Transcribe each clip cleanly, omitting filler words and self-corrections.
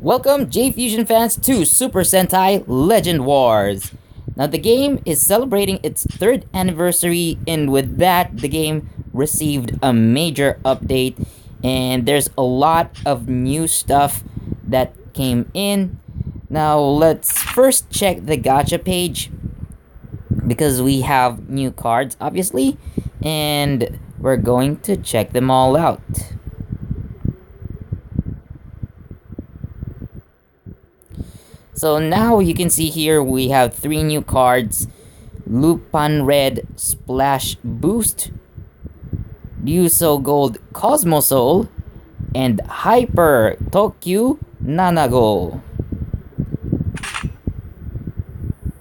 Welcome, J-Fusion fans, to Super Sentai Legend Wars. Now, the game is celebrating its 3rd anniversary, and with that, the game received a major update, and there's a lot of new stuff that came in. Now, let's first check the gacha page, because we have new cards, obviously, and we're going to check them all out. So now you can see here we have 3 new cards: Lupin Red Splash Boost, Ryuso Gold Cosmo Soul, and Hyper Tokyu Nanago.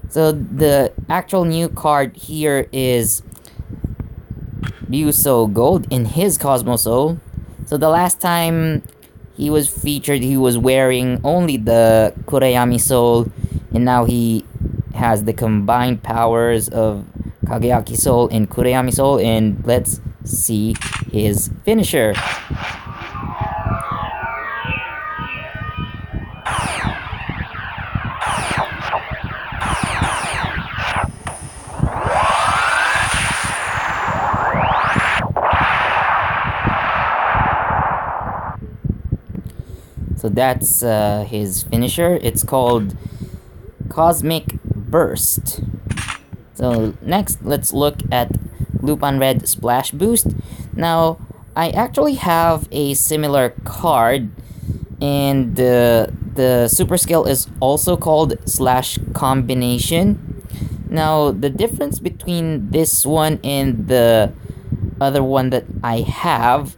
So the actual new card here is Ryuso Gold in his Cosmo Soul. So the last time he was featured, he was wearing only the Kurayami Soul, and now he has the combined powers of Kageyaki Soul and Kurayami Soul, and let's see his finisher. So that's his finisher. It's called Cosmic Burst. So next, let's look at Lupin Red Splash Boost. Now, I actually have a similar card, and the super skill is also called Slash Combination. Now, the difference between this one and the other one that I have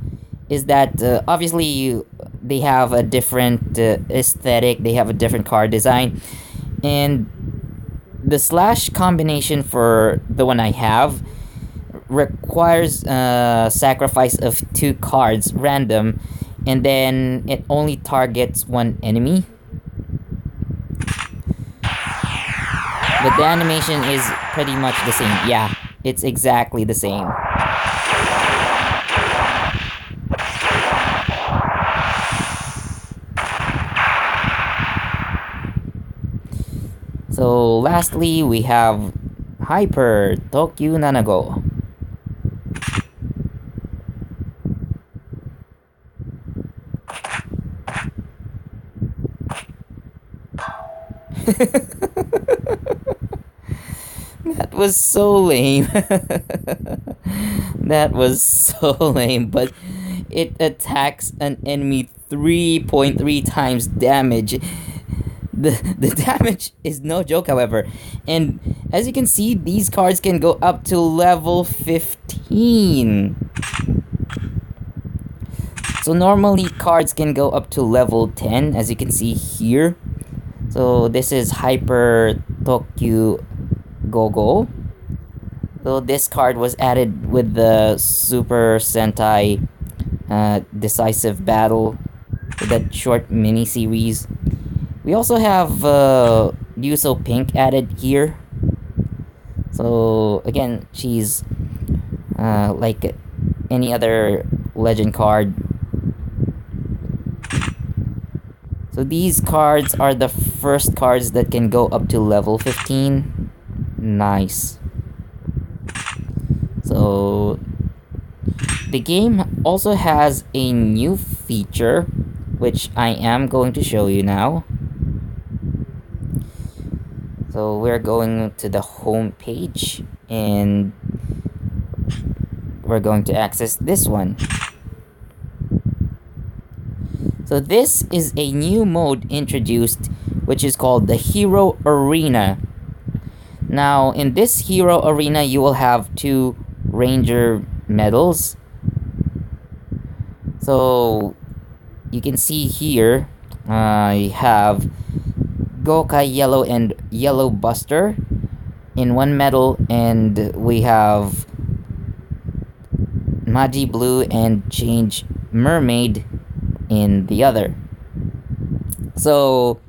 is that obviously they have a different aesthetic, they have a different card design, and the Slash Combination for the one I have requires sacrifice of 2 cards random, and then it only targets 1 enemy. But the animation is pretty much the same. Yeah, it's exactly the same. So lastly, we have Hyper Tokyu Nanago. That was so lame. That was so lame, but it attacks an enemy 3.3 times damage. The damage is no joke, however, and as you can see, these cards can go up to level 15. So normally cards can go up to level 10, as you can see here. So this is Hyper Tokyu Gogo. So this card was added with the Super Sentai Decisive Battle, with that short mini series. We also have Ryuso Pink added here. So again, she's like any other legend card. So these cards are the first cards that can go up to level 15. Nice. So the game also has a new feature, which I am going to show you now. So we're going to the home page, and we're going to access this one. So this is a new mode introduced, which is called the Hero Arena. Now, in this Hero Arena, you will have 2 Ranger medals. So you can see here, I have Gokai Yellow and Yellow Buster in 1 medal, and we have Magi Blue and Change Mermaid in the other. So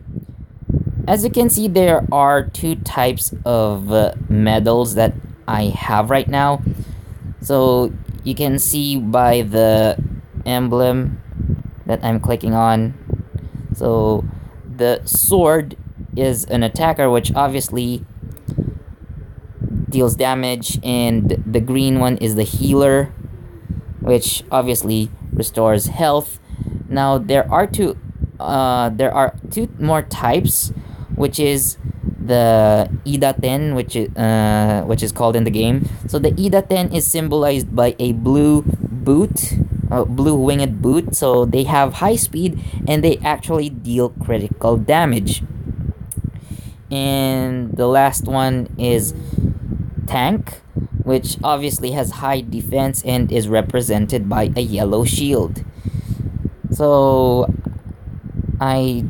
as you can see, there are 2 types of medals that I have right now. So you can see by the emblem that I'm clicking on. So the sword is an attacker, which obviously deals damage, and the green one is the healer, which obviously restores health. Now there are two more types, which is the Ida 10, which is called in the game. So the Ida 10 is symbolized by a blue winged boot. So they have high speed and they actually deal critical damage. And the last one is tank, which obviously has high defense and is represented by a yellow shield. So I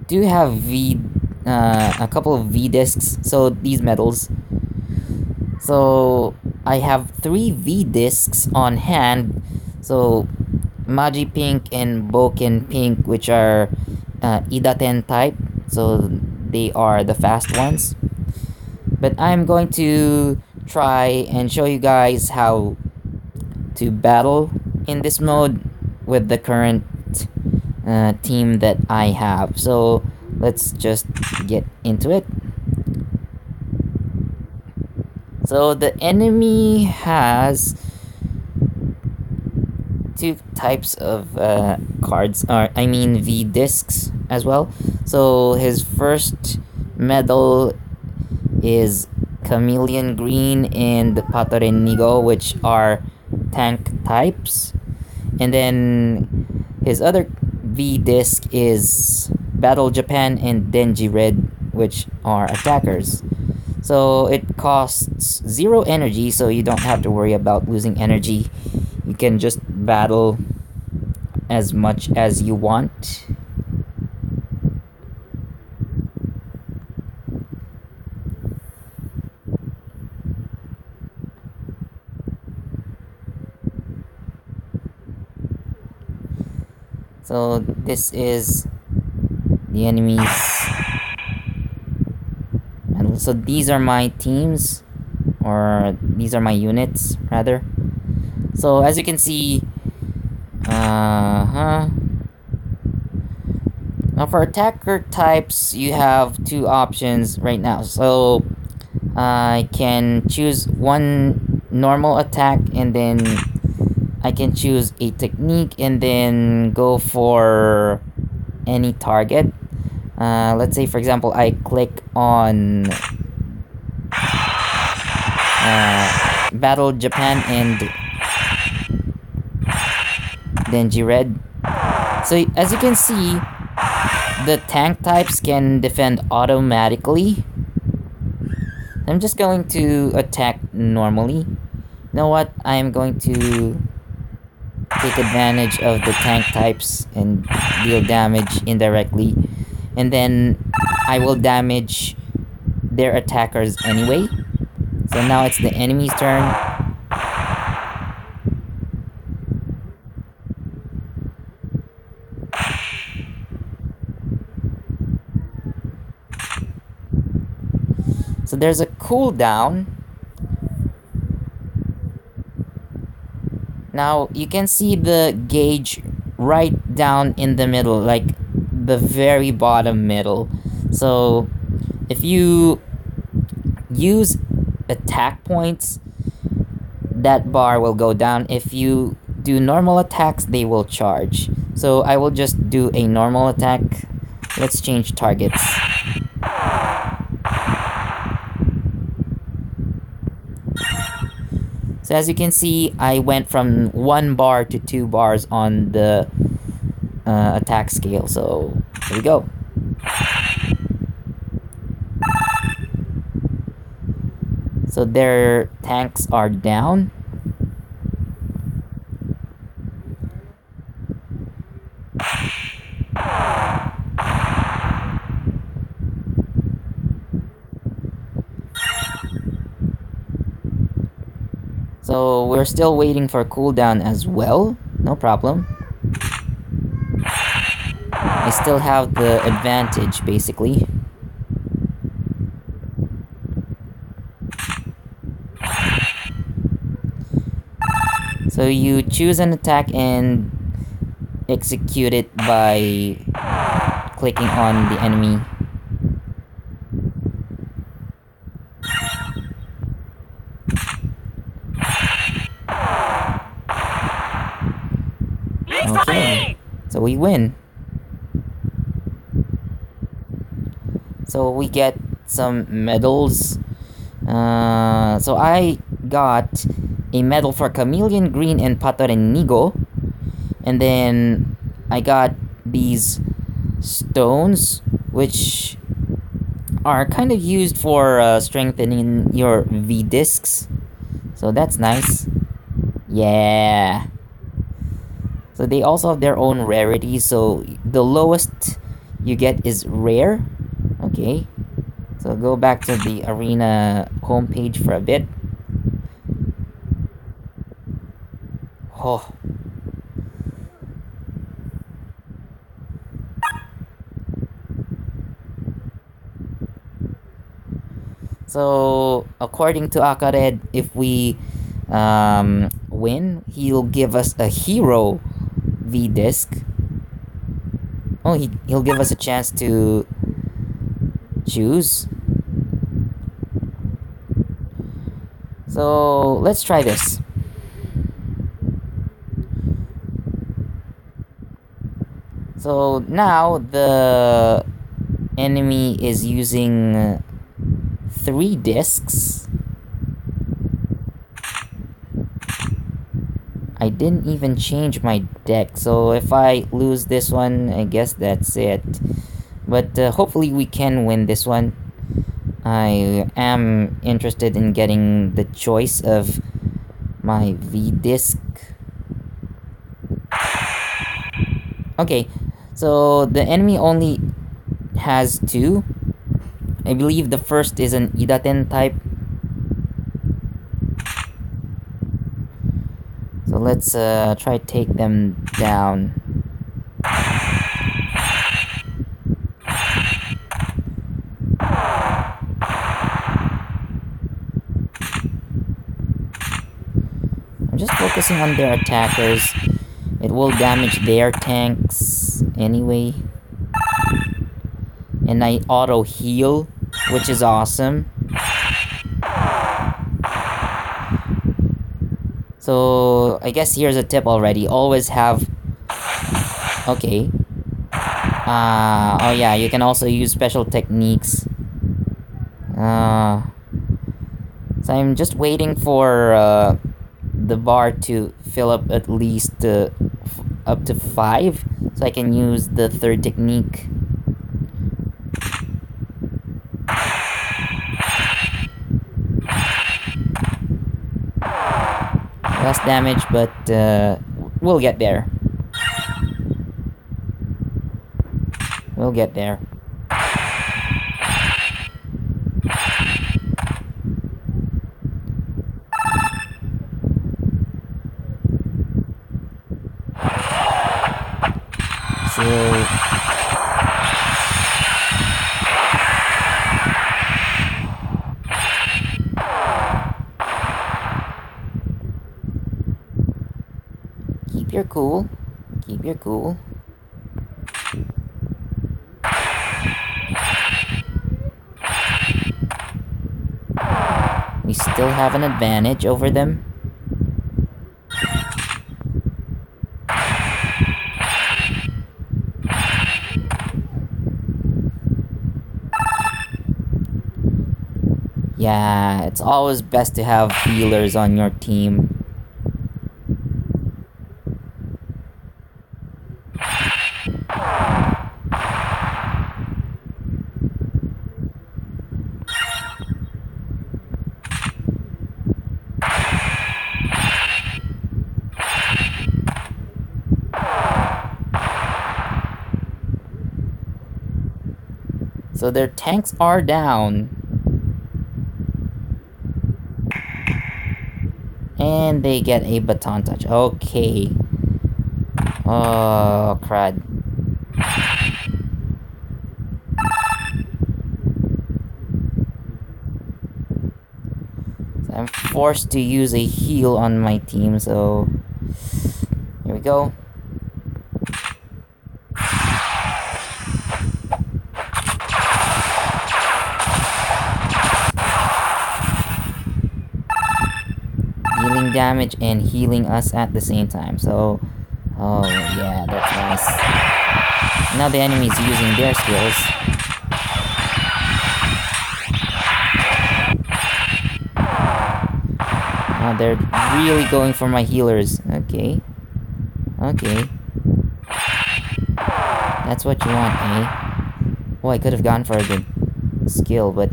do have a couple of V discs. So these medals. So I have 3 V discs on hand. So Magi Pink and Boken Pink, which are Ida 10 type. So they are the fast ones. But I'm going to try and show you guys how to battle in this mode with the current team that I have. So let's just get into it. So the enemy has two types of cards, or I mean V discs as well. So his first medal is Chameleon Green and Patorenigo, which are tank types. And then his other V disc is Battle Japan and Denji Red, which are attackers. So it costs 0 energy, so you don't have to worry about losing energy. You can just battle as much as you want. So this is the enemies. And so these are my teams, or these are my units rather. So as you can see, now for attacker types, you have 2 options right now. So I can choose one normal attack, and then I can choose a technique and then go for any target. Let's say for example I click on Battle Japan and Denji Red. So as you can see, the tank types can defend automatically. I'm just going to attack normally. You know what? I am going to take advantage of the tank types and deal damage indirectly, and then I will damage their attackers anyway. So now it's the enemy's turn. So there's a cooldown. Now you can see the gauge right down in the middle, like the very bottom middle. So if you use attack points, that bar will go down. If you do normal attacks, they will charge. So I will just do a normal attack. Let's change targets. So as you can see, I went from 1 bar to 2 bars on the attack scale. So here we go. So their tanks are down. So we're still waiting for cooldown as well. No problem. I still have the advantage, basically. So you choose an attack and execute it by clicking on the enemy. Okay, so we win. So we get some medals. So I got a medal for Chameleon Green and Patorenigo. And then I got these stones, which are kind of used for strengthening your V discs. So that's nice. Yeah. So they also have their own rarities. So the lowest you get is rare. Okay. So go back to the arena homepage for a bit. Oh. So according to Akared, if we win, he'll give us a hero V disc. Oh, he'll give us a chance to choose. So let's try this. So now the enemy is using 3 discs. I didn't even change my deck, so if I lose this one, I guess that's it. But hopefully we can win this one. I am interested in getting the choice of my V disc. Okay, so the enemy only has 2. I believe the first is an Idaten type. So let's try take them down. I'm just focusing on their attackers. It will damage their tanks anyway. And I auto heal, which is awesome. So I guess here's a tip already. Always have... Okay. Oh yeah, you can also use special techniques. So I'm just waiting for the bar to fill up at least up to 5, so I can use the third technique. Less damage, but we'll get there. We'll get there. So keep your cool. Keep your cool. We still have an advantage over them. Yeah, it's always best to have healers on your team. So their tanks are down. And they get a baton touch. Okay. Oh, crud. So I'm forced to use a heal on my team, so... Here we go. damage and healing us at the same time. So, oh yeah, that's nice. Now the enemy is using their skills. Oh, they're really going for my healers. Okay. Okay. That's what you want, eh? Oh, I could have gone for a good skill, but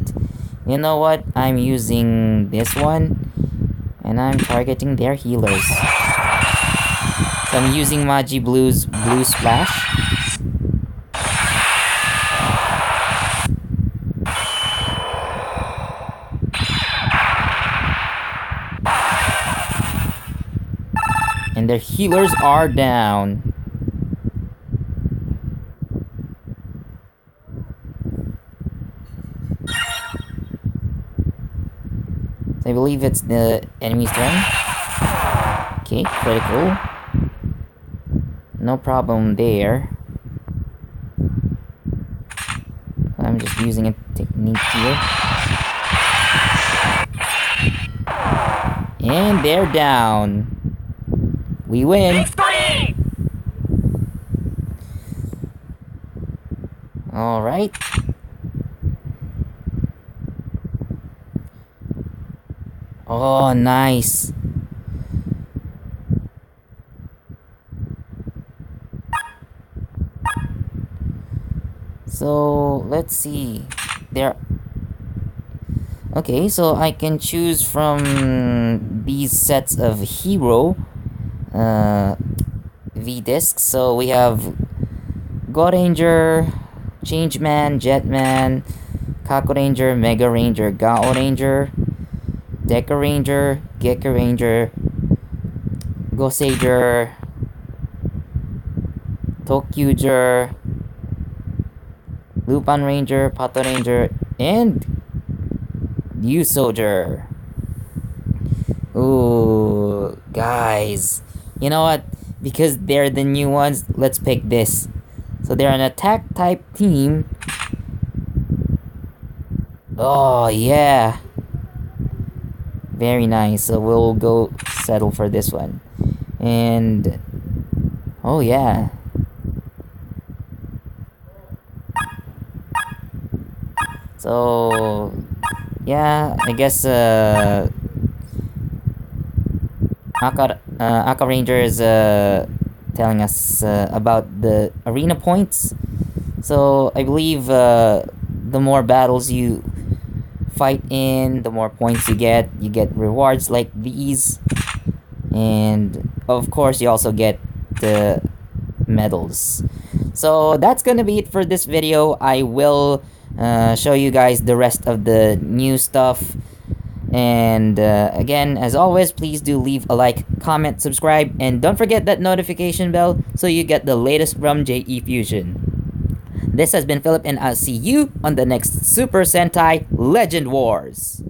you know what? I'm using this one, and I'm targeting their healers. So I'm using Magi Blue's Blue Splash. And their healers are down. So I believe it's the enemy's turn. Okay, critical. No problem there. I'm just using a technique here. And they're down. We win. Victory! All right. Oh, nice. So, let's see. There. Okay, so I can choose from these sets of hero V-discs. So we have God Ranger, Changeman, Jetman, Kako Ranger, Mega Ranger, Gao Ranger, Deca Ranger, Geka Ranger, Gosager, Tokyuger, Lupin Ranger, Pato Ranger, and U Soldier. Ooh, guys. You know what? Because they're the new ones, let's pick this. So they're an attack type team. Oh, yeah. Very nice. So we'll go settle for this one. And oh yeah. So yeah, I guess Aka Ranger is telling us about the arena points. So I believe the more battles you fight in, the more points you get. You get rewards like these, and of course you also get the medals. So that's gonna be it for this video. I will show you guys the rest of the new stuff. And again, as always, please do leave a like, comment, subscribe, and don't forget that notification bell so you get the latest from JE Fusion. This has been Philip, and I'll see you on the next Super Sentai Legend Wars.